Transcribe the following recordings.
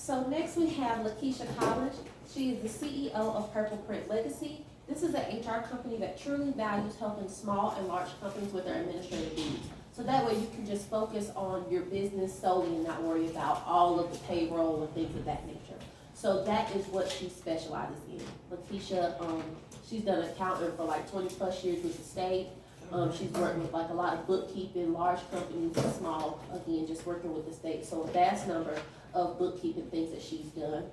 So next we have Lakeisha Collins. She is the CEO of Purple Print Legacy. This is an HR company that truly values helping small and large companies with their administrative needs. So that way you can just focus on your business solely and not worry about all of the payroll and things of that nature. So that is what she specializes in. Lakeisha, she's done accounting for like 20 plus years with the state. She's worked with like a lot of bookkeeping, large companies, and small, again, just working with the state. So a vast number of bookkeeping things that she's done.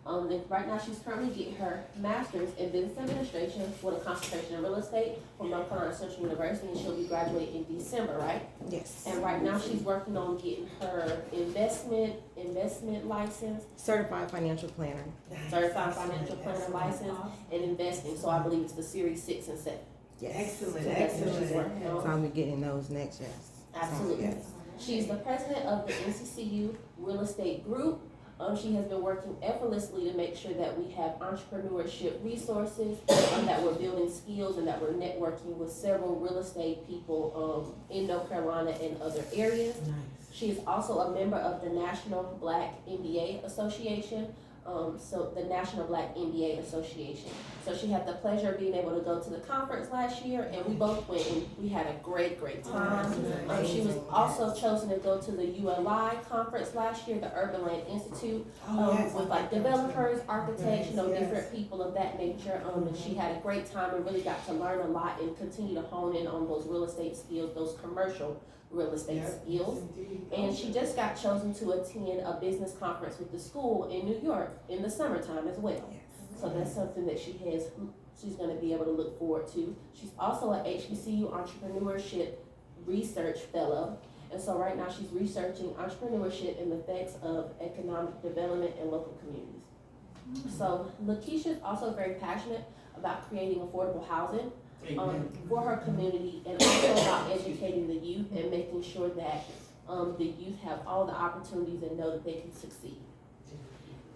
And right now she's currently getting her master's in business administration with a concentration in real estate from North Carolina Central University, and she'll be graduating in December, right? Yes. And right now she's working on getting her investment license. Certified financial planner. Certified financial planner license and investing. So I believe it's the Series 6 and 7. Yes. Excellent, So that's what she's working on. So I'll be getting those next, yes. Absolutely. Yes. She's the president of the NCCU Real Estate Group. She has been working effortlessly to make sure that we have entrepreneurship resources, that we're building skills, and that we're networking with several real estate people in North Carolina and other areas. Nice. She is also a member of the National Black MBA Association. So the National Black MBA Association. So she had the pleasure of being able to go to the conference last year, and we both went and we had a great time. She was also chosen to go to the ULI conference last year, the Urban Land Institute, with like developers, architects, different people of that nature. And she had a great time and really got to learn a lot and continue to hone in on those real estate skills, those commercial real estate skills. And she just got chosen to attend a business conference with the school in New York in the summertime as well. So that's something that she's going to be able to look forward to. She's also an HBCU Entrepreneurship Research Fellow. And so right now she's researching entrepreneurship and the effects of economic development in local communities. So Lakeisha is also very passionate about creating affordable housing for her community, and also about educating the youth and making sure that the youth have all the opportunities and know that they can succeed.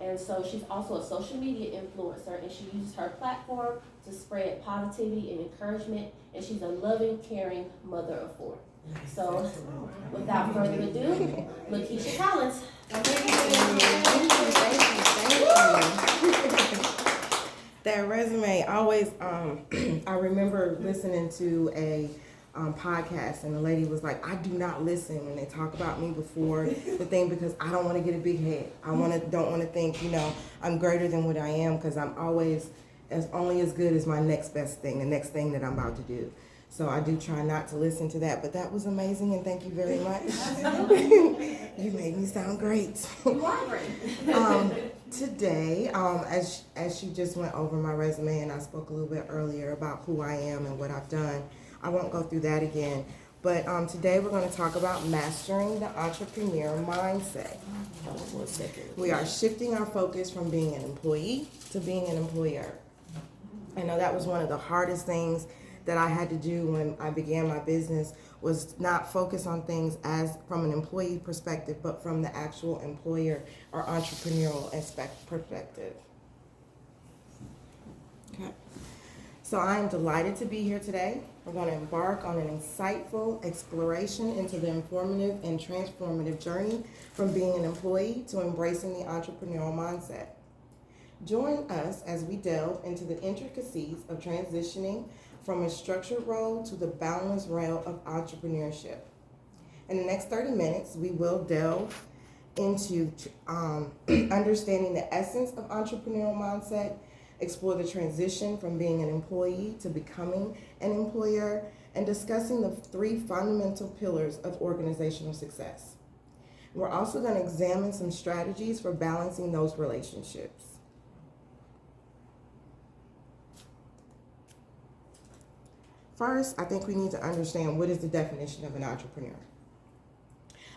And so she's also a social media influencer, and she uses her platform to spread positivity and encouragement, and she's a loving, caring mother of 4. So without further ado, Lakeisha Collins. That resume always, I remember listening to a podcast, and the lady was like, I do not listen when they talk about me before the thing, because I don't want to get a big head. I don't want to think, I'm greater than what I am, because I'm always only as good as my next best thing, the next thing that I'm about to do. So I do try not to listen to that, but that was amazing, and thank you very much. You made me sound great. You are great. Today, as she just went over my resume, and I spoke a little bit earlier about who I am and what I've done, I won't go through that again. But today we're going to talk about mastering the entrepreneur mindset. We are shifting our focus from being an employee to being an employer. I know that was one of the hardest things that I had to do when I began my business, was not focus on things as from an employee perspective, but from the actual employer or entrepreneurial perspective. Okay. So I am delighted to be here today. We're going to embark on an insightful exploration into the informative and transformative journey from being an employee to embracing the entrepreneurial mindset. Join us as we delve into the intricacies of transitioning from a structured role to the boundless realm of entrepreneurship. In the next 30 minutes, we will delve into understanding the essence of entrepreneurial mindset, explore the transition from being an employee to becoming an employer, and discussing the 3 fundamental pillars of organizational success. We're also going to examine some strategies for balancing those relationships. First, I think we need to understand what is the definition of an entrepreneur.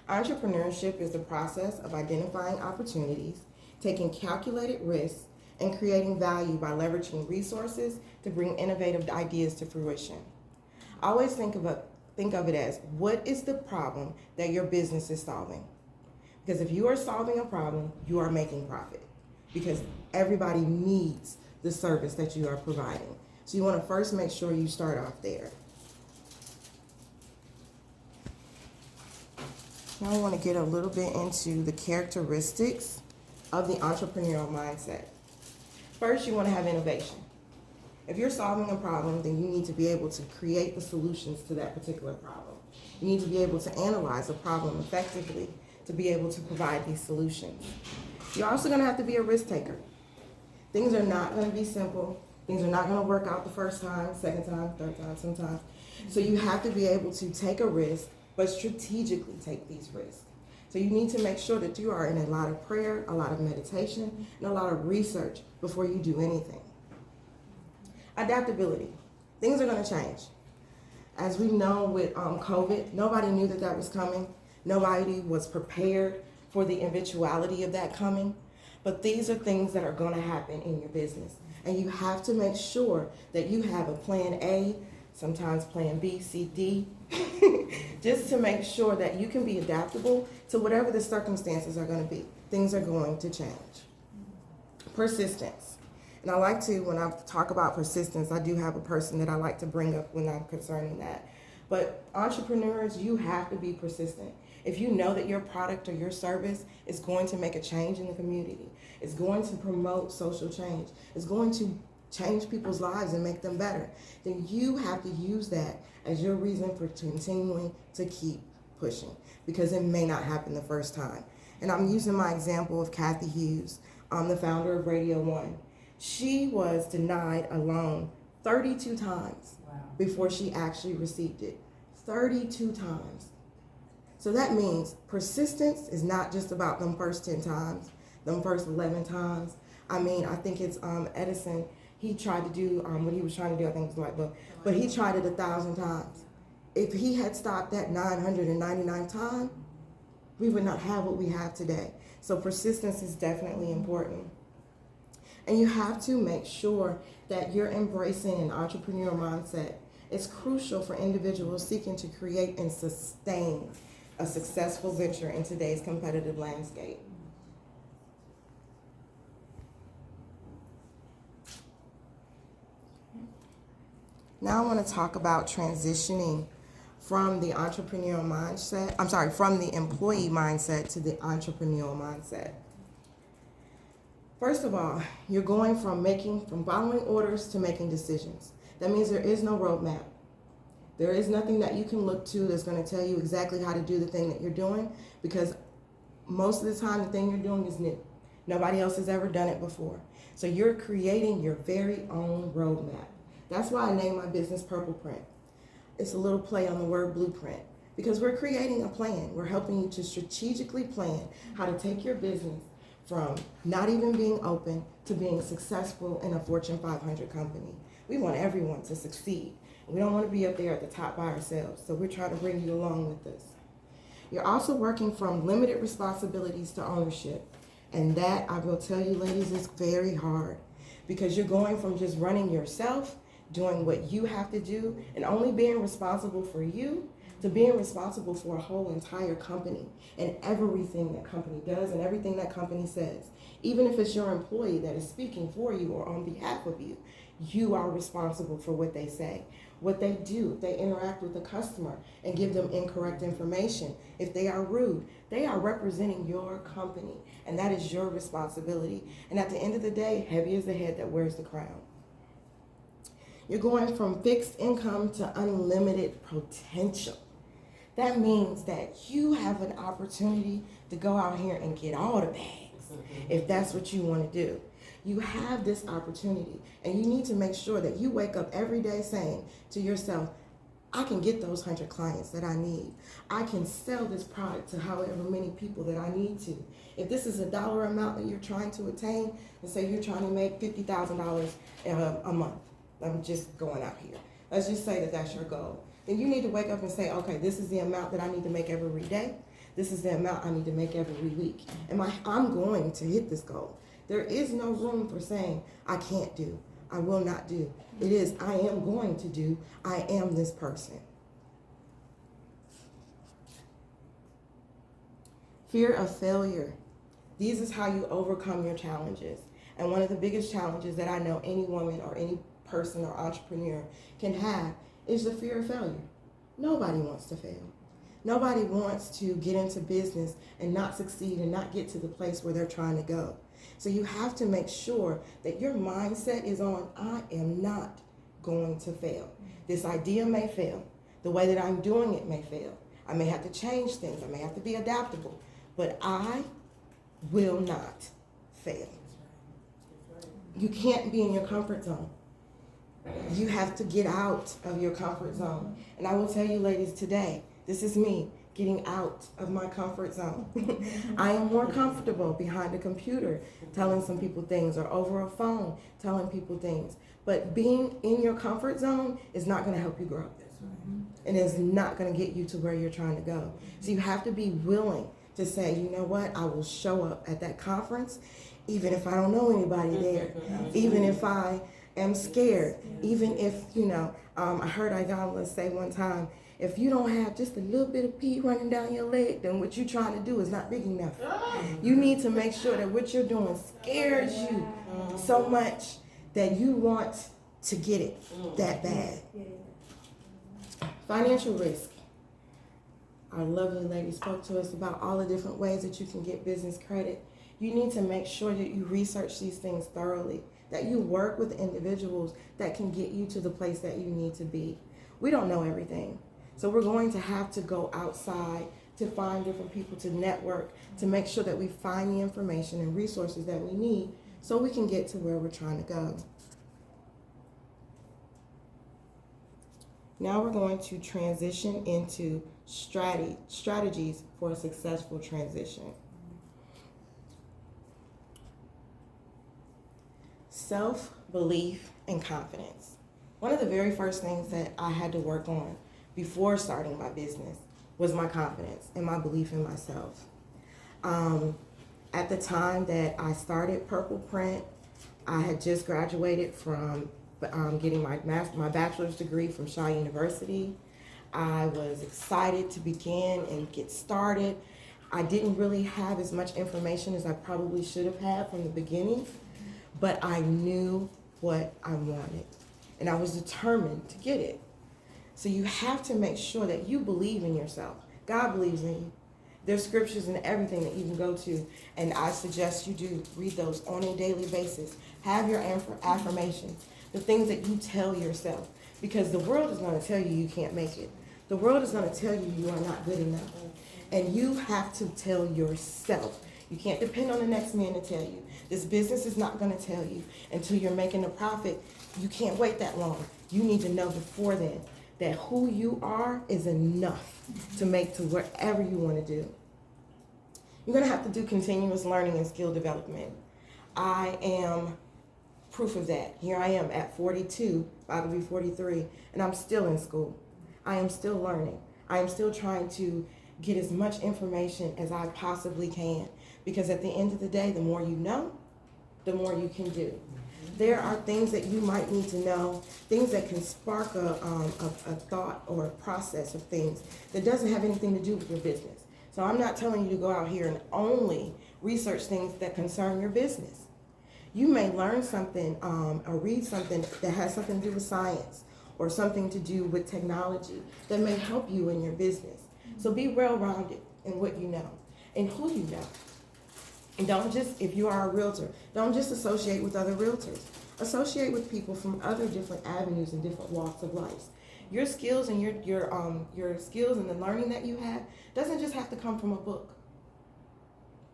Entrepreneurship is the process of identifying opportunities, taking calculated risks, and creating value by leveraging resources to bring innovative ideas to fruition. Always think of it as, what is the problem that your business is solving? Because if you are solving a problem, you are making profit, because everybody needs the service that you are providing. So you want to first make sure you start off there. Now I want to get a little bit into the characteristics of the entrepreneurial mindset. First, you want to have innovation. If you're solving a problem, then you need to be able to create the solutions to that particular problem. You need to be able to analyze a problem effectively to be able to provide these solutions. You're also going to have to be a risk taker. Things are not going to be simple. Things are not going to work out the first time, second time, third time, sometimes. So you have to be able to take a risk, but strategically take these risks. So you need to make sure that you are in a lot of prayer, a lot of meditation, and a lot of research before you do anything. Adaptability. Things are going to change. As we know with COVID, nobody knew that that was coming. Nobody was prepared for the eventuality of that coming. But these are things that are going to happen in your business. And you have to make sure that you have a plan A, sometimes plan B, C, D, just to make sure that you can be adaptable to whatever the circumstances are going to be. Things are going to change. Persistence. And I like to, when I talk about persistence, I do have a person that I like to bring up when I'm concerning that. But entrepreneurs, you have to be persistent. If you know that your product or your service is going to make a change in the community, it's going to promote social change, it's going to change people's lives and make them better, then you have to use that as your reason for continuing to keep pushing, because it may not happen the first time. And I'm using my example of Kathy Hughes, the founder of Radio One. She was denied a loan 32 times before she actually received it. 32 times. So that means persistence is not just about them first 10 times, them first 11 times. I mean, I think it's Edison. He tried to do what he was trying to do, I think it was light bulb, but he tried it 1,000 times. If he had stopped at 999 times, we would not have what we have today. So persistence is definitely important. And you have to make sure that you're embracing an entrepreneurial mindset. It's crucial for individuals seeking to create and sustain a successful venture in today's competitive landscape. Now I want to talk about transitioning from the entrepreneurial mindset, from the employee mindset to the entrepreneurial mindset. First of all, you're going from following orders to making decisions. That means there is no roadmap. There is nothing that you can look to that's going to tell you exactly how to do the thing that you're doing, because most of the time the thing you're doing is new. Nobody else has ever done it before. So you're creating your very own roadmap. That's why I named my business Purple Print. It's a little play on the word blueprint, because we're creating a plan. We're helping you to strategically plan how to take your business from not even being open to being successful in a Fortune 500 company. We want everyone to succeed. We don't want to be up there at the top by ourselves, so we're trying to bring you along with us. You're also working from limited responsibilities to ownership, and that, I will tell you, ladies, is very hard, because you're going from just running yourself, doing what you have to do, and only being responsible for you, to being responsible for a whole entire company and everything that company does and everything that company says. Even if it's your employee that is speaking for you or on behalf of you, you are responsible for what they say, what they do. If they interact with the customer and give them incorrect information, if they are rude, they are representing your company, and that is your responsibility. And at the end of the day, heavy is the head that wears the crown. You're going from fixed income to unlimited potential. That means that you have an opportunity to go out here and get all the bags, if that's what you want to do. You have this opportunity, and you need to make sure that you wake up every day saying to yourself, I can get those 100 clients that I need. I can sell this product to however many people that I need to. If this is a dollar amount that you're trying to attain, and say you're trying to make $50,000 a month, I'm just going out here. Let's just say that that's your goal. Then you need to wake up and say, okay, this is the amount that I need to make every day. This is the amount I need to make every week. And I'm going to hit this goal. There is no room for saying, I can't do, I will not do. It is, I am going to do, I am this person. Fear of failure. This is how you overcome your challenges. And one of the biggest challenges that I know any woman or any person or entrepreneur can have is the fear of failure. Nobody wants to fail. Nobody wants to get into business and not succeed and not get to the place where they're trying to go. So you have to make sure that your mindset is on, I am not going to fail. This idea may fail. The way that I'm doing it may fail. I may have to change things. I may have to be adaptable. But I will not fail. You can't be in your comfort zone. You have to get out of your comfort zone. And I will tell you, ladies, today, this is me getting out of my comfort zone. I am more comfortable behind a computer telling some people things, or over a phone telling people things. But being in your comfort zone is not going to help you grow. And is not going to get you to where you're trying to go. So you have to be willing to say, you know what, I will show up at that conference even if I don't know anybody there, even if I am scared, even if, I heard Ayanla say one time, if you don't have just a little bit of pee running down your leg, then what you're trying to do is not big enough. You need to make sure that what you're doing scares you so much that you want to get it that bad. Financial risk. Our lovely lady spoke to us about all the different ways that you can get business credit. You need to make sure that you research these things thoroughly, that you work with individuals that can get you to the place that you need to be. We don't know everything. So we're going to have to go outside to find different people, to network, to make sure that we find the information and resources that we need so we can get to where we're trying to go. Now we're going to transition into strategies for a successful transition. Self-belief and confidence. One of the very first things that I had to work on before starting my business was my confidence and my belief in myself. At the time that I started Purple Print, I had just graduated from getting my bachelor's degree from Shaw University. I was excited to begin and get started. I didn't really have as much information as I probably should have had from the beginning, but I knew what I wanted, and I was determined to get it. So you have to make sure that you believe in yourself. God believes in you. There's scriptures and everything that you can go to, and I suggest you do read those on a daily basis. Have your affirmations, the things that you tell yourself, because the world is going to tell you can't make it. The world is going to tell you are not good enough, and you have to tell yourself. You can't depend on the next man to tell you. This business is not going to tell you until you're making a profit. You can't wait that long. You need to know before then that who you are is enough to make to wherever you want to do. You're going to have to do continuous learning and skill development. I am proof of that. Here I am at 42, about to be 43, and I'm still in school. I am still learning. I am still trying to get as much information as I possibly can, because at the end of the day, the more you know, the more you can do. There are things that you might need to know, things that can spark a thought or a process of things that doesn't have anything to do with your business. So I'm not telling you to go out here and only research things that concern your business. You may learn something or read something that has something to do with science or something to do with technology that may help you in your business. So be well-rounded in what you know and who you know. And don't just, if you are a realtor, don't just associate with other realtors. Associate with people from other different avenues and different walks of life. Your skills and your skills and the learning that you have doesn't just have to come from a book.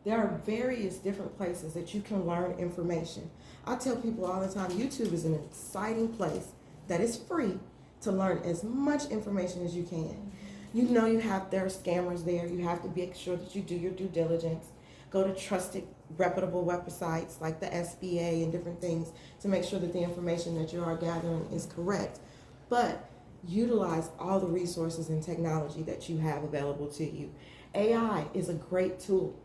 There are various different places that you can learn information. I tell people all the time, YouTube is an exciting place that is free to learn as much information as you can. You know there are scammers there. You have to make sure that you do your due diligence. Go to trusted, reputable websites like the SBA and different things to make sure that the information that you are gathering is correct. But utilize all the resources and technology that you have available to you. AI is a great tool.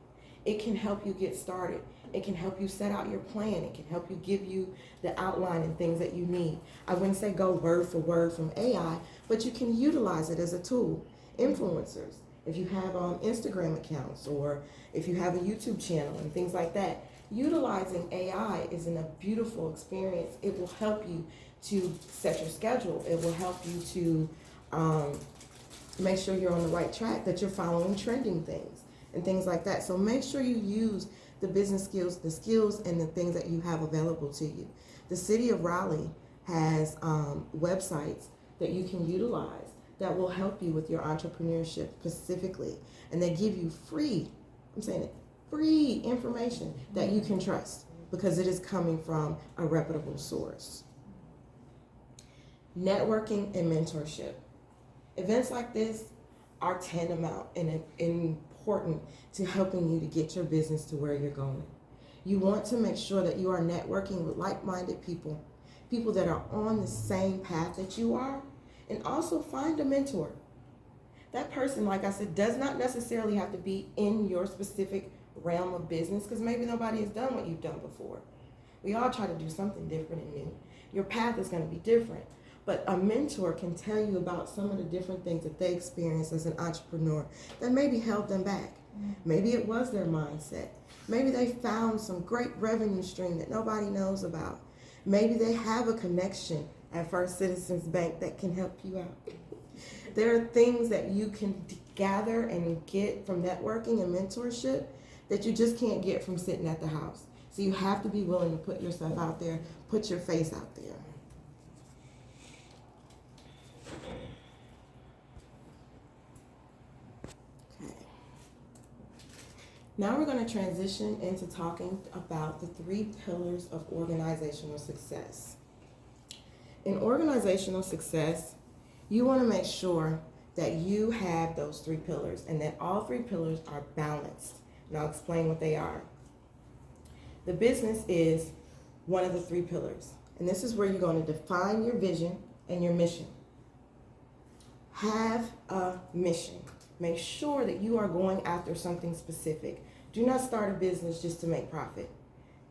It can help you get started. It can help you set out your plan. It can help you give you the outline and things that you need. I wouldn't say go word for word from AI, but you can utilize it as a tool. Influencers, if you have Instagram accounts or if you have a YouTube channel and things like that, utilizing AI is a beautiful experience. It will help you to set your schedule. It will help you to make sure you're on the right track, that you're following trending things and things like that. So make sure you use the business skills, the skills and the things that you have available to you. The city of Raleigh has websites that you can utilize that will help you with your entrepreneurship specifically. And they give you free, I'm saying it, free information that you can trust because it is coming from a reputable source. Networking and mentorship. Events like this are tantamount and important to helping you to get your business to where you're going. You want to make sure that you are networking with like-minded people, people that are on the same path that you are, and also find a mentor. That person, like I said, does not necessarily have to be in your specific realm of business because maybe nobody has done what you've done before. We all try to do something different and new. Your path is going to be different. But a mentor can tell you about some of the different things that they experienced as an entrepreneur that maybe held them back. Maybe it was their mindset. Maybe they found some great revenue stream that nobody knows about. Maybe they have a connection at First Citizens Bank that can help you out. There are things that you can gather and get from networking and mentorship that you just can't get from sitting at the house. So you have to be willing to put yourself out there, put your face out there. Now we're going to transition into talking about the 3 pillars of organizational success. In organizational success, you want to make sure that you have those 3 pillars and that all 3 pillars are balanced. And I'll explain what they are. The business is one of the 3 pillars. And this is where you're going to define your vision and your mission. Have a mission. Make sure that you are going after something specific. Do not start a business just to make profit.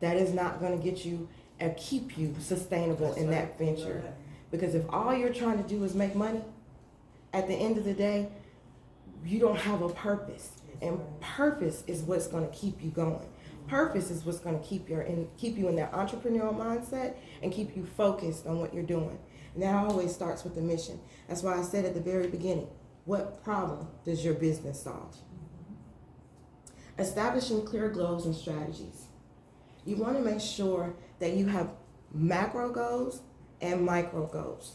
That is not going to get you or keep you sustainable in that venture. Because if all you're trying to do is make money, at the end of the day, you don't have a purpose. And purpose is what's going to keep you going. Purpose is what's going to keep you in that entrepreneurial mindset and keep you focused on what you're doing. And that always starts with the mission. That's why I said at the very beginning, what problem does your business solve? Establishing clear goals and strategies. You want to make sure that you have macro goals and micro goals.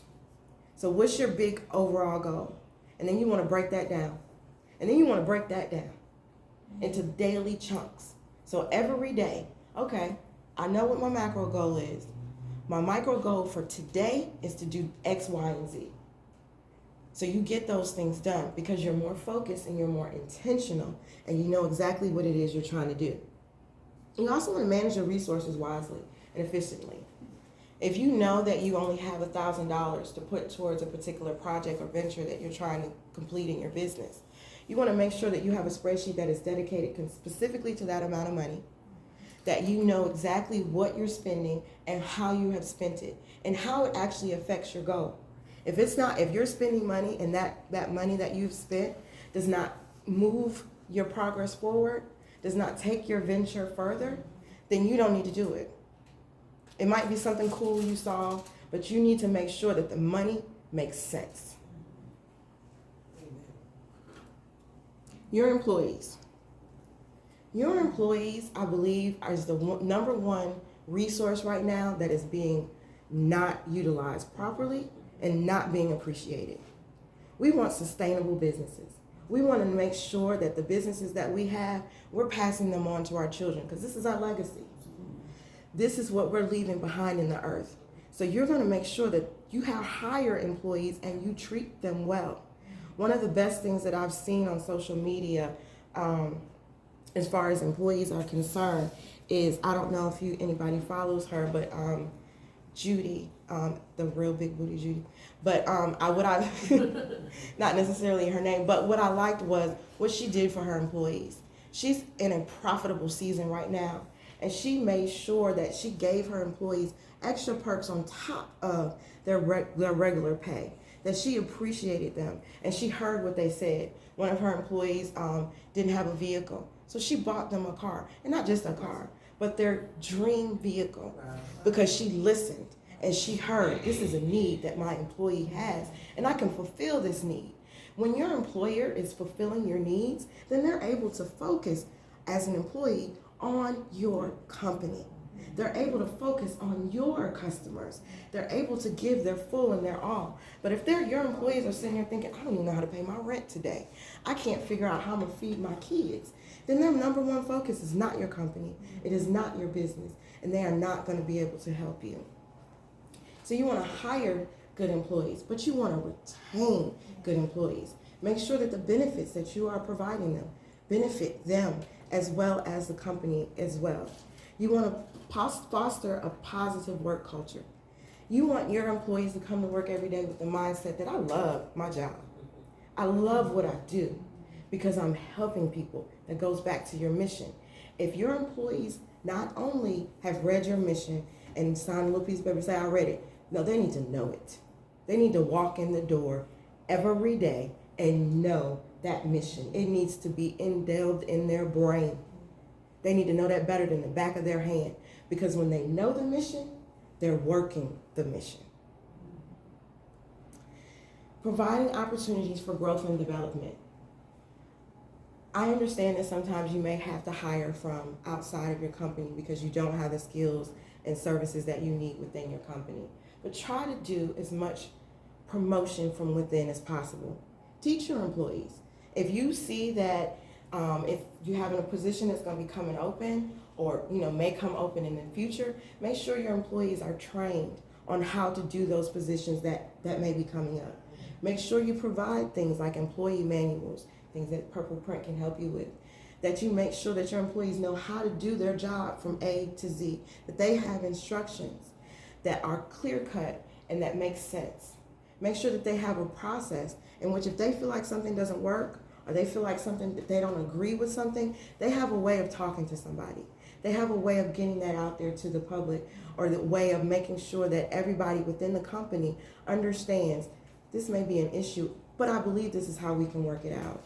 So what's your big overall goal? And then you want to break that down. And then you want to break that down into daily chunks. So every day, okay, I know what my macro goal is. My micro goal for today is to do X, Y, and Z. So you get those things done because you're more focused and you're more intentional and you know exactly what it is you're trying to do. You also want to manage your resources wisely and efficiently. If you know that you only have $1,000 to put towards a particular project or venture that you're trying to complete in your business, you want to make sure that you have a spreadsheet that is dedicated specifically to that amount of money, that you know exactly what you're spending and how you have spent it and how it actually affects your goal. If you're spending money and that money that you've spent does not move your progress forward, does not take your venture further, then you don't need to do it. It might be something cool you saw, but you need to make sure that the money makes sense. Your employees. Your employees, I believe, is the number one resource right now that is being not utilized properly and not being appreciated. We want sustainable businesses. We want to make sure that the businesses that we have, we're passing them on to our children because this is our legacy. This is what we're leaving behind in the earth. So you're going to make sure that you hire employees and you treat them well. One of the best things that I've seen on social media as far as employees are concerned is, I don't know if anybody follows her, but Judy, the real big booty Judy. But not necessarily her name, but what I liked was what she did for her employees. She's in a profitable season right now, and she made sure that she gave her employees extra perks on top of their regular pay, that she appreciated them, and she heard what they said. One of her employees didn't have a vehicle, so she bought them a car, and not just a car, but their dream vehicle, because she listened and she heard, this is a need that my employee has, and I can fulfill this need. When your employer is fulfilling your needs, then they're able to focus as an employee on your company. They're able to focus on your customers. They're able to give their full and their all. But if your employees are sitting here thinking, I don't even know how to pay my rent today, I can't figure out how I'm going to feed my kids, then their number one focus is not your company. It is not your business. And they are not going to be able to help you. So you want to hire good employees, but you want to retain good employees. Make sure that the benefits that you are providing them benefit them as well as the company as well. You want to foster a positive work culture. You want your employees to come to work every day with the mindset that I love my job. I love what I do because I'm helping people. That goes back to your mission. If your employees not only have read your mission and signed a little piece of paper and say, I read it, no, they need to know it. They need to walk in the door every day and know that mission. It needs to be indwelled in their brain. They need to know that better than the back of their hand, because when they know the mission, they're working the mission. Providing opportunities for growth and development. I understand that sometimes you may have to hire from outside of your company because you don't have the skills and services that you need within your company. But try to do as much promotion from within as possible. Teach your employees. If you see that if you have a position that's going to be coming open or may come open in the future, make sure your employees are trained on how to do those positions that may be coming up. Make sure you provide things like employee manuals, things that Purple Print can help you with, that you make sure that your employees know how to do their job from A to Z, that they have instructions that are clear-cut and that make sense. Make sure that they have a process in which if they feel like something doesn't work or they feel like something that they don't agree with something, they have a way of talking to somebody. They have a way of getting that out there to the public, or the way of making sure that everybody within the company understands this may be an issue, but I believe this is how we can work it out.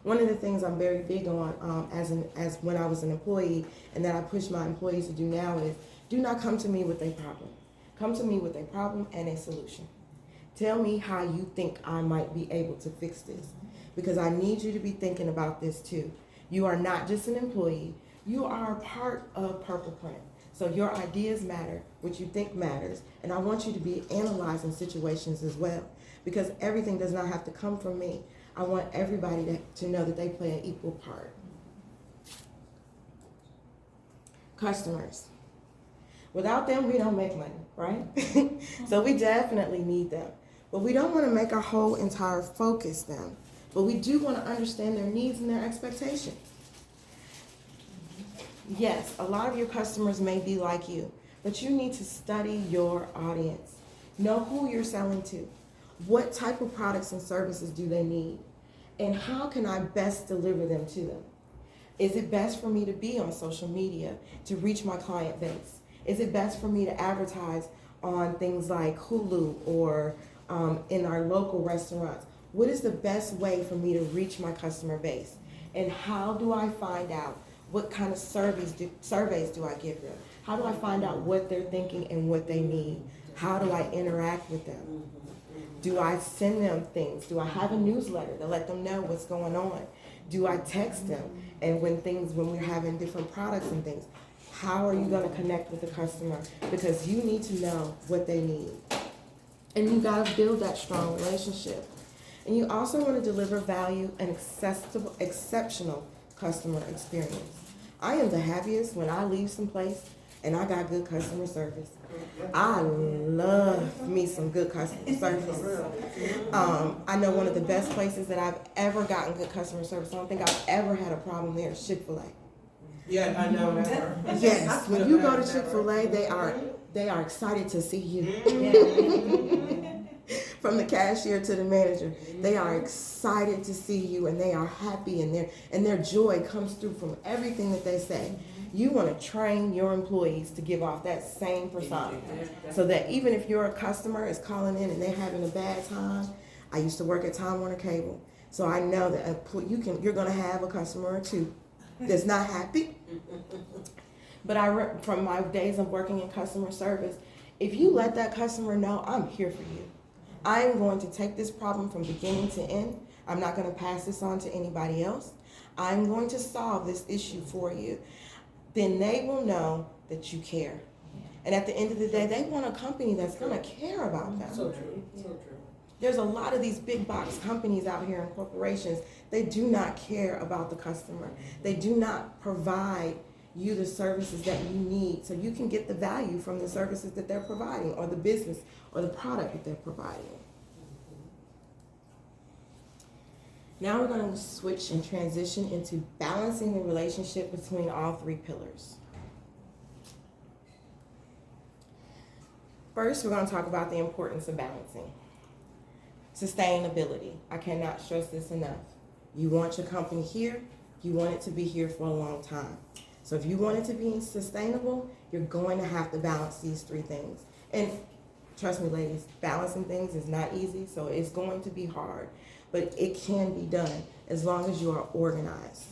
One of the things I'm very big on as when I was an employee and that I push my employees to do now is do not come to me with a problem. Come to me with a problem and a solution. Tell me how you think I might be able to fix this, because I need you to be thinking about this too. You are not just an employee. You are a part of Purple Print. So your ideas matter, what you think matters, and I want you to be analyzing situations as well, because everything does not have to come from me. I want everybody to know that they play an equal part. Customers. Without them, we don't make money, right? So we definitely need them. But we don't want to make our whole entire focus them. But we do want to understand their needs and their expectations. Yes, a lot of your customers may be like you, but you need to study your audience. Know who you're selling to. What type of products and services do they need? And how can I best deliver them to them? Is it best for me to be on social media to reach my client base? Is it best for me to advertise on things like Hulu or in our local restaurants? What is the best way for me to reach my customer base? And how do I find out what kind of surveys do I give them? How do I find out what they're thinking and what they need? How do I interact with them? Do I send them things? Do I have a newsletter to let them know what's going on? Do I text them? And when we're having different products and things, how are you going to connect with the customer? Because you need to know what they need. And you got to build that strong relationship. And you also want to deliver value and exceptional customer experience. I am the happiest when I leave someplace and I got good customer service. I love me some good customer service. I know one of the best places that I've ever gotten good customer service, I don't think I've ever had a problem there, is Chick-fil-A. Yeah, I know that. Yes, when you go to Chick-fil-A, they are excited to see you. From the cashier to the manager, they are excited to see you, and they are happy, and their joy comes through from everything that they say. You want to train your employees to give off that same persona, so that even if your customer is calling in and they're having a bad time. I used to work at Time Warner Cable, so I know that you're going to have a customer or two that's not happy. But from my days of working in customer service, if you let that customer know, I'm here for you. I'm going to take this problem from beginning to end. I'm not going to pass this on to anybody else. I'm going to solve this issue for you. Then they will know that you care. And at the end of the day, they want a company that's going to care about them. So true, so true. There's a lot of these big box companies out here and corporations, they do not care about the customer. They do not provide you the services that you need so you can get the value from the services that they're providing or the business or the product that they're providing. Now we're going to switch and transition into balancing the relationship between all three pillars. First, we're going to talk about the importance of balancing. Sustainability. I cannot stress this enough. You want your company here, you want it to be here for a long time. So if you want it to be sustainable, you're going to have to balance these three things. And trust me, ladies, balancing things is not easy, so it's going to be hard. But it can be done as long as you are organized.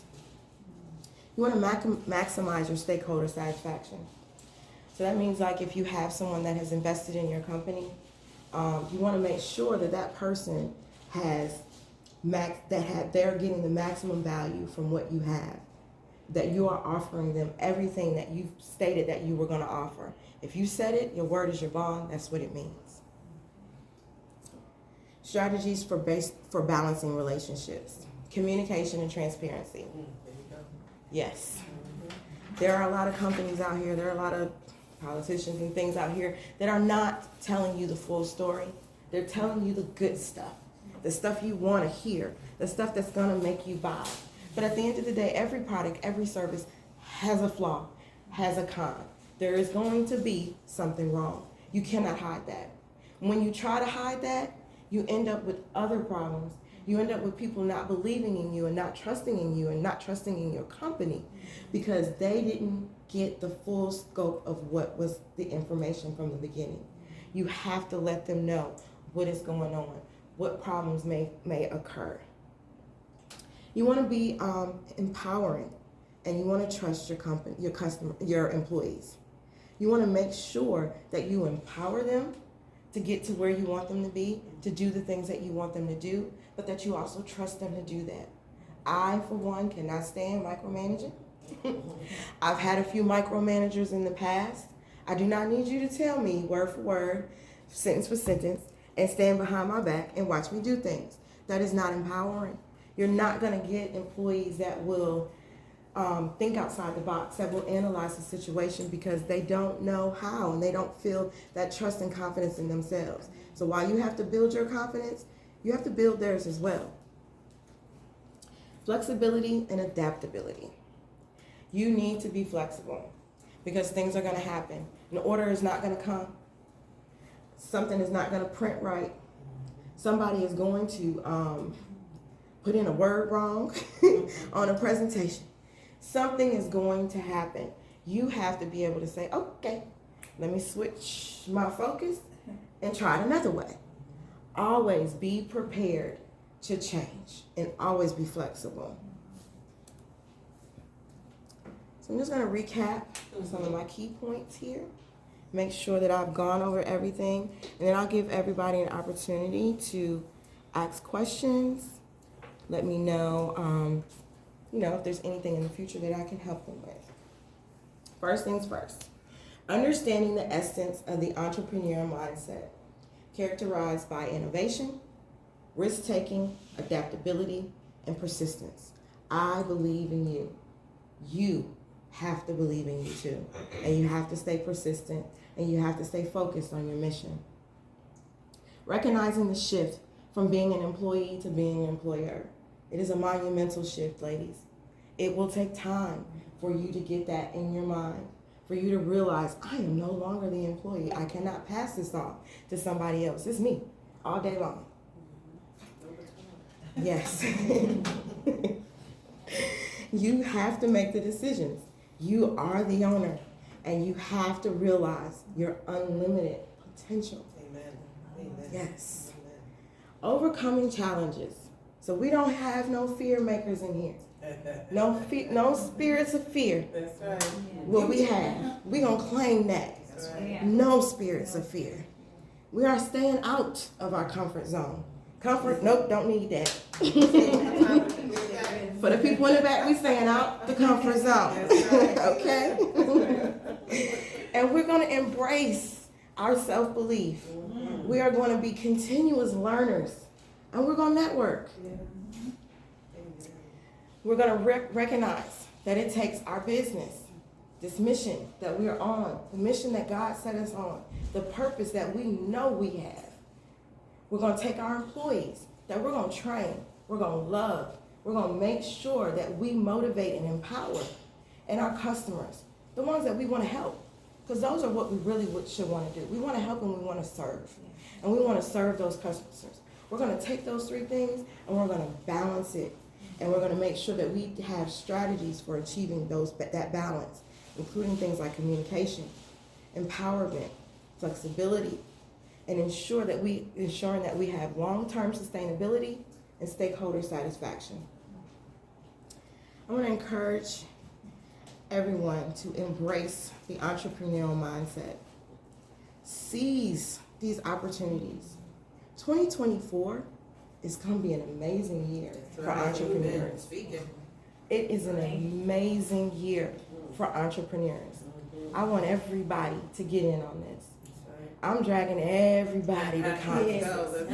You want to maximize your stakeholder satisfaction. So that means like if you have someone that has invested in your company, you want to make sure that that person they're getting the maximum value from what you have, that you are offering them everything that you've stated that you were going to offer. If you said it, your word is your bond. That's what it means. Strategies for balancing relationships. Communication and transparency. There you go. Yes. There are a lot of companies out here, there are a lot of politicians and things out here that are not telling you the full story. They're telling you the good stuff, the stuff you want to hear, the stuff that's going to make you buy. But at the end of the day, every product, every service has a flaw, has a con. There is going to be something wrong. You cannot hide that. When you try to hide that, you end up with other problems. You end up with people not believing in you and not trusting in you and not trusting in your company because they didn't get the full scope of what was the information from the beginning. You have to let them know what is going on, what problems may occur. You want to be empowering, and you want to trust your company, your customer, your employees. You want to make sure that you empower them to get to where you want them to be, to do the things that you want them to do, but that you also trust them to do that. I, for one, cannot stand micromanaging. I've had a few micromanagers in the past. I do not need you to tell me word for word, sentence for sentence, and stand behind my back and watch me do things. That is not empowering. You're not going to get employees that will think outside the box, that will analyze the situation because they don't know how and they don't feel that trust and confidence in themselves. So while you have to build your confidence, you have to build theirs as well. Flexibility and adaptability. You need to be flexible because things are going to happen. An order is not going to come. Something is not going to print right. Somebody is going to put in a word wrong on a presentation. Something is going to happen. You have to be able to say, okay, let me switch my focus and try it another way. Always be prepared to change and always be flexible. So I'm just going to recap some of my key points here. Make sure that I've gone over everything, and then I'll give everybody an opportunity to ask questions. Let me know, if there's anything in the future that I can help them with. First things first, understanding the essence of the entrepreneurial mindset, characterized by innovation, risk-taking, adaptability, and persistence. I believe in you. You have to believe in you too. And you have to stay persistent, and you have to stay focused on your mission. Recognizing the shift from being an employee to being an employer. It is a monumental shift, ladies. It will take time for you to get that in your mind, for you to realize, I am no longer the employee. I cannot pass this off to somebody else. It's me all day long. Yes. You have to make the decisions. You are the owner, and you have to realize your unlimited potential. Amen. Amen. Yes. Amen. Overcoming challenges. So we don't have no fear makers in here. No spirits of fear. That's right. What we have, we gonna claim that. That's right. No spirits of fear. We are staying out of our comfort zone. Comfort, nope, don't need that. For the people in the back, we staying out the comfort zone. Okay? And we're going to embrace our self-belief. We are going to be continuous learners. And we're going to network. We're going to recognize that it takes our business, this mission that we are on, the mission that God set us on, the purpose that we know we have. We're going to take our employees that we're going to train, we're going to love, we're going to make sure that we motivate and empower, and our customers, the ones that we want to help, because those are what we really should want to do. We want to help and we want to serve, and we want to serve those customers. We're going to take those three things and we're going to balance it, and we're going to make sure that we have strategies for achieving that balance, including things like communication, empowerment, flexibility, and ensuring that we have long-term sustainability and stakeholder satisfaction. I want to encourage everyone to embrace the entrepreneurial mindset. Seize these opportunities. 2024 is going to be an amazing year for entrepreneurs. It is an amazing year for entrepreneurs. I want everybody to get in on this. I'm dragging everybody to conferences.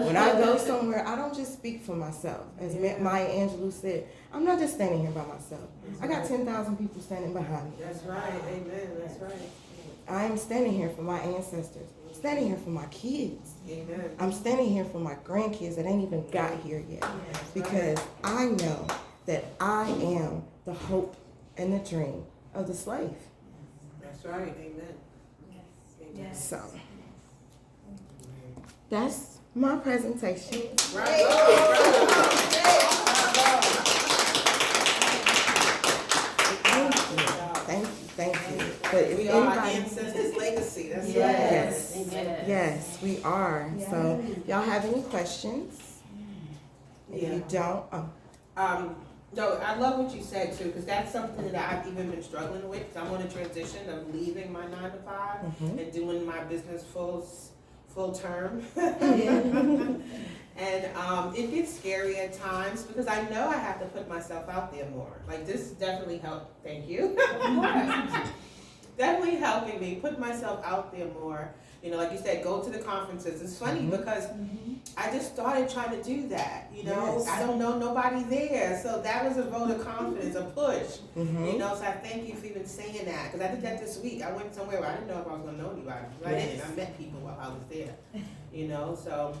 When I go somewhere, I don't just speak for myself. As Maya Angelou said, I'm not just standing here by myself. I got 10,000 people standing behind me. That's right. Amen. That's right. I am standing here for my ancestors. I'm standing here for my kids. Amen. I'm standing here for my grandkids that ain't even got here yet. Because I know that I am the hope and the dream of the slave. That's right. Amen. Yes. So, that's my presentation. Right. Thank you. But if We are our anybody, ancestors' legacy. That's right. yes, Yes. yes, we are. So, y'all have any questions? If Yeah. you don't, No, I love what you said too, because that's something that I've even been struggling with. 'Cause I'm on a transition of leaving my 9 to 5 and doing my business full term. And it gets scary at times because I know I have to put myself out there more. Like this definitely helped. Thank you. Definitely helping me put myself out there more. You know, like you said, go to the conferences. It's funny because I just started trying to do that. You know, Yes. I don't know nobody there, so that was a vote of confidence, a push. You know, so I thank you for even saying that because I did that this week. I went somewhere where I didn't know if I was going to know anybody. But I did. I met people while I was there. You know, so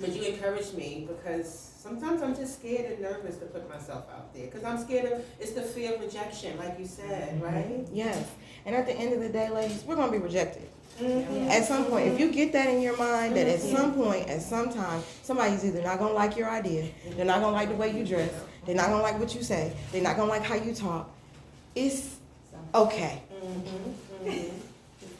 but you encouraged me because sometimes I'm just scared and nervous to put myself out there because I'm scared of it's the fear of rejection, like you said, right? yes. And at the end of the day, ladies, we're going to be rejected. At some point, if you get that in your mind that at some point, at some time, somebody's either not going to like your idea, they're not going to like the way you dress, they're not going to like what you say, they're not going to like how you talk, it's okay.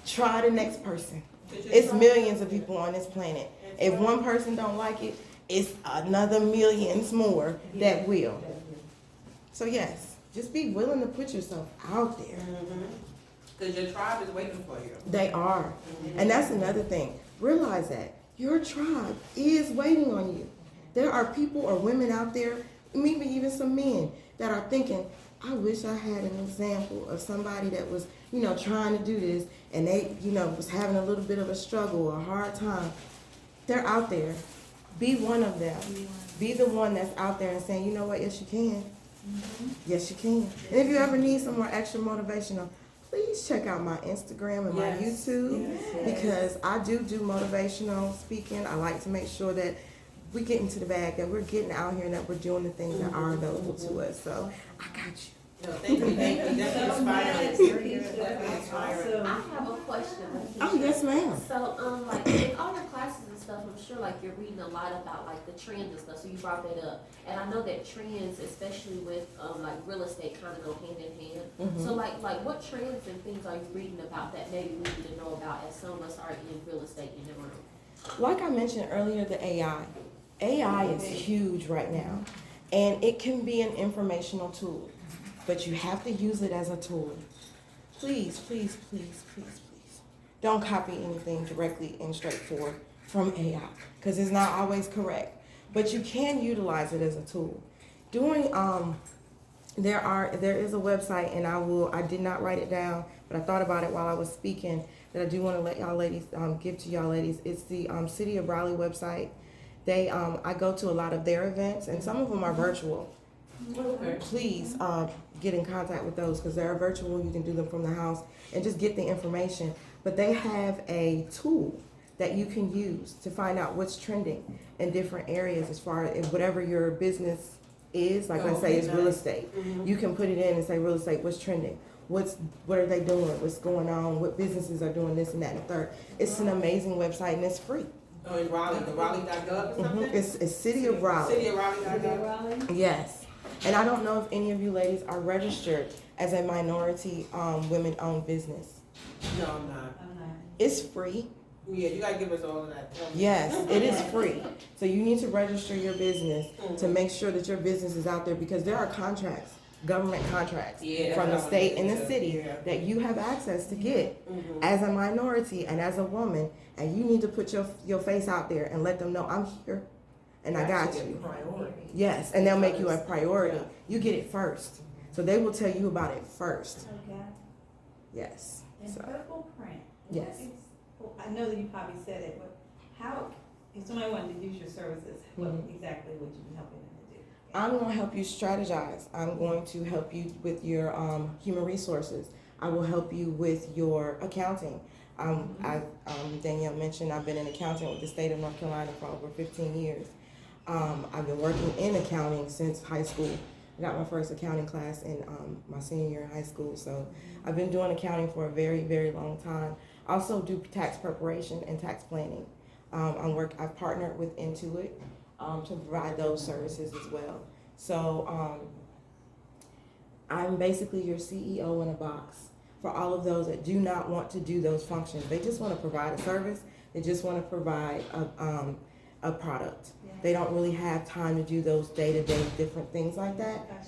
Try the next person. It's millions of people on this planet. If one person don't like it, it's another millions more that will. So yes, just be willing to put yourself out there. Because your tribe is waiting for you. They are. And that's another thing. Realize that your tribe is waiting on you. There are people or women out there, maybe even some men, that are thinking, I wish I had an example of somebody that was, you know, trying to do this and they, you know, was having a little bit of a struggle or a hard time. They're out there. Be one of them. Be the one that's out there and saying, you know what, yes you can. Yes you can. And if you ever need some more extra motivational, please check out my Instagram and my YouTube because I do motivational speaking. I like to make sure that we get into the bag, that we're getting out here and that we're doing the things that are available to us. So I got you. No, thank you. That's inspiring. Definitely inspiring. I have a question. Oh, yes, ma'am. So, like, in all your classes and stuff, I'm sure, like, you're reading a lot about, like, the trends and stuff, so you brought that up. And I know that trends, especially with, like, real estate kind of go hand in hand. So, like, what trends and things are you reading about that maybe we need to know about as some of us are in real estate in the room? Like I mentioned earlier, the AI. AI is huge right now, and it can be an informational tool, but you have to use it as a tool. Please, please, please, please, please, don't copy anything directly and straightforward from AI because it's not always correct. But you can utilize it as a tool. Doing there is a website, and I did not write it down, but I thought about it while I was speaking, that I do want to let y'all ladies give to y'all ladies. It's the City of Raleigh website. They I go to a lot of their events, and some of them are virtual. Okay. Please get in contact with those because they're virtual. You can do them from the house and just get the information. But they have a tool that you can use to find out what's trending in different areas as far as whatever your business is. Like I say, it's real estate. You can put it in and say real estate, what's trending? What are they doing? What's going on? What businesses are doing this and that and the third? It's an amazing website and it's free. Oh, in Raleigh, the Raleigh.gov or something? It's City of Raleigh. City of Raleigh.gov? Yes. And I don't know if any of you ladies are registered as a minority women-owned business. No, I'm not. It's free. Yeah, you gotta give us all of that. Yes, it is free. So you need to register your business to make sure that your business is out there because there are contracts, government contracts from the state and the city that you have access to get as a minority and as a woman, and you need to put your face out there and let them know I'm here and I got you. Priority. Yes, and they'll make you a priority. You get it first. So they will tell you about it first. Okay. Yes. And So, purple print. yes. Well, I know that you probably said it, but how, if somebody wanted to use your services, what exactly would you be helping them to do? I'm going to help you strategize. I'm going to help you with your human resources. I will help you with your accounting. Danielle mentioned I've been in accounting with the state of North Carolina for over 15 years. I've been working in accounting since high school. I got my first accounting class in my senior year in high school. So I've been doing accounting for a very, very long time. I also do tax preparation and tax planning. I've partnered with Intuit to provide those services as well. So I'm basically your CEO in a box for all of those that do not want to do those functions. They just want to provide a service. They just want to provide a product. They don't really have time to do those day-to-day different things like that.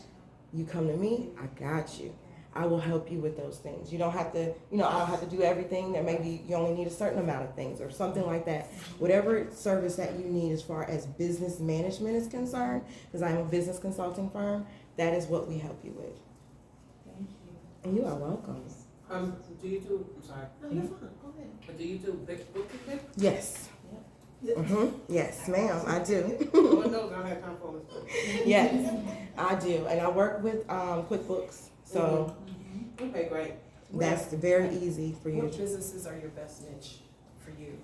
You come to me, I got you. I will help you with those things. You don't have to, I don't have to do everything. That maybe you only need a certain amount of things or something like that. Whatever service that you need as far as business management is concerned, because I'm a business consulting firm, that is what we help you with. Thank you. And you are welcome. Do you do, I'm sorry. No, you're fine, go ahead. Do you do bookkeeping? Yes. Yes, ma'am, I do. Lord knows I don't have time for all this stuff. Yes, I do. And I work with QuickBooks. So Okay, great. that's very easy for you. What businesses are your best niche for you?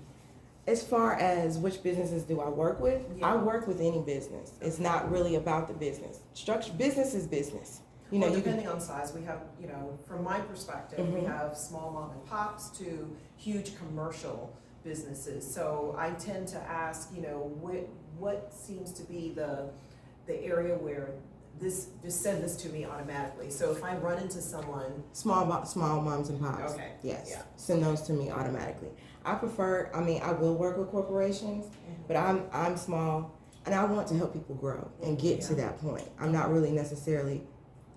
As far as which businesses do I work with, Yeah. I work with any business. It's not really about the business. Business is business. You know, Well, you can, depending on size, we have, from my perspective, we have small mom and pops to huge commercial businesses. So I tend to ask, what seems to be the area where just send this to me automatically. So if I run into someone, small moms and pops. Okay, Yes. yeah. Send those to me automatically. I will work with corporations, but I'm small and I want to help people grow and get to that point. I'm not really necessarily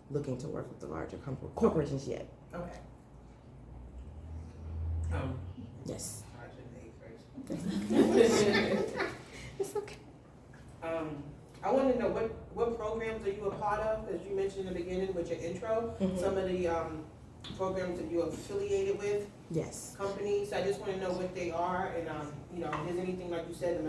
looking to work with the larger corporations yet. okay. Yes. I shouldn't eat first. It's okay. I want to know what programs are you a part of? As you mentioned in the beginning with your intro, some of the programs that you're affiliated with, Yes. companies. I just want to know what they are, and if there's anything like you said, the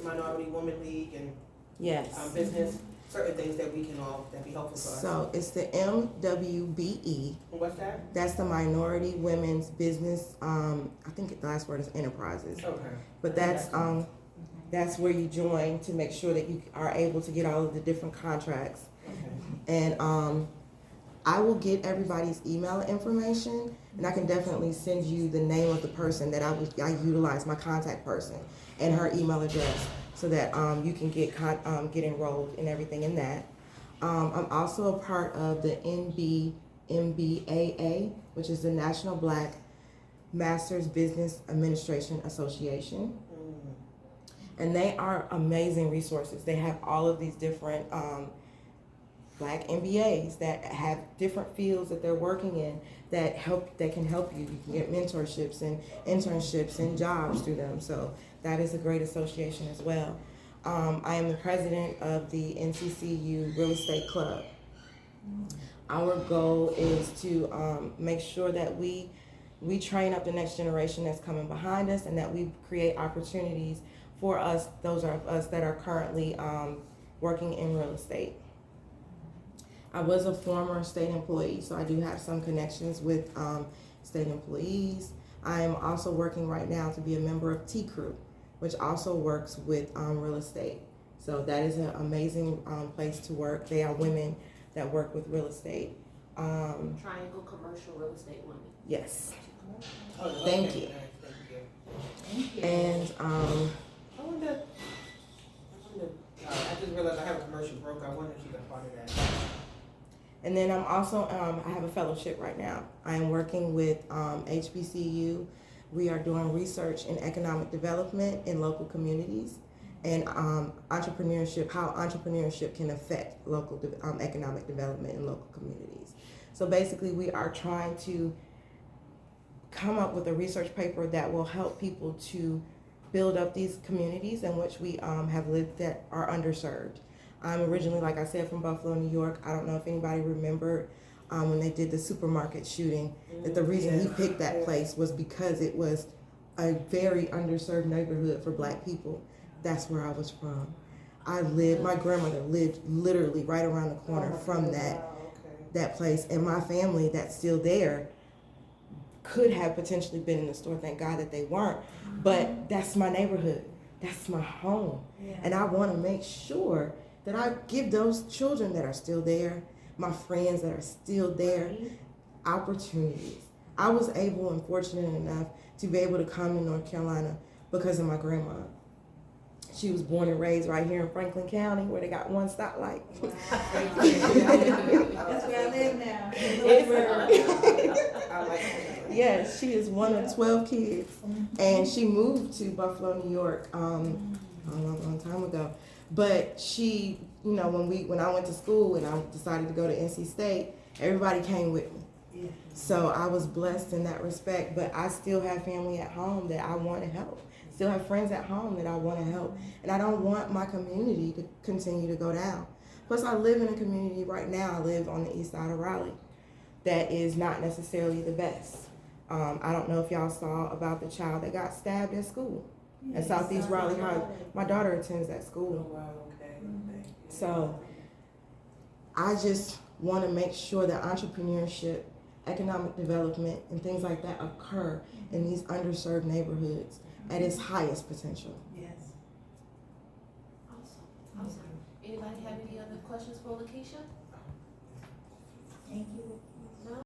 Minority Woman League, and Yes. business, certain things that we can all that be helpful for us. So it's the MWBE. And what's that? That's the Minority Women's Business. I think the last word is enterprises. Okay. But that's where you join to make sure that you are able to get all of the different contracts. Okay. And I will get everybody's email information, and I can definitely send you the name of the person that I utilize, my contact person, and her email address, so that you can get enrolled and everything in that. I'm also a part of the NBMBAA, which is the National Black Masters Business Administration Association. And they are amazing resources. They have all of these different Black MBAs that have different fields that they're working in that can help you. You can get mentorships and internships and jobs through them. So that is a great association as well. I am the president of the NCCU Real Estate Club. Our goal is to make sure that we train up the next generation that's coming behind us, and that we create opportunities for us, those of us that are currently working in real estate. I was a former state employee, so I do have some connections with state employees. I am also working right now to be a member of T-Crew, which also works with real estate. So that is an amazing place to work. They are women that work with real estate. Triangle Commercial Real Estate Women. Yes. Oh, okay, Thank you. nice, thank you. And I wonder, I just realized I have a commercial broker. I wonder if she's a part of that. And then I'm also, I have a fellowship right now. I am working with HBCU. We are doing research in economic development in local communities and entrepreneurship, how entrepreneurship can affect local economic development in local communities. So basically we are trying to come up with a research paper that will help people to build up these communities in which we have lived that are underserved. I'm originally, like I said, from Buffalo, New York. I don't know if anybody remembered when they did the supermarket shooting, that the reason he picked that place was because it was a very underserved neighborhood for Black people. That's where I was from. My grandmother lived literally right around the corner from that place, and my family that's still there could have potentially been in the store. Thank God that they weren't, but that's my neighborhood. That's my home. And I want to make sure that I give those children that are still there, my friends that are still there, opportunities. I was able and fortunate enough to be able to come to North Carolina because of my grandma. She was born and raised right here in Franklin County, where they got one stoplight. That's where I live now. I like Yes, she is one of 12 kids, and she moved to Buffalo, New York, a long time ago. But she, when I went to school and I decided to go to NC State, everybody came with me. Yeah. So I was blessed in that respect, but I still have family at home that I want to help. Still have friends at home that I want to help. And I don't want my community to continue to go down. Plus, I live in a community right now. I live on the east side of Raleigh that is not necessarily the best. I don't know if y'all saw about the child that got stabbed at school at Southeast Raleigh High. My daughter attends that school. wow, okay. Thank you. So I just want to make sure that entrepreneurship, economic development, and things like that occur in these underserved neighborhoods at its highest potential. Yes. Awesome. Anybody have any other questions for Lakeisha?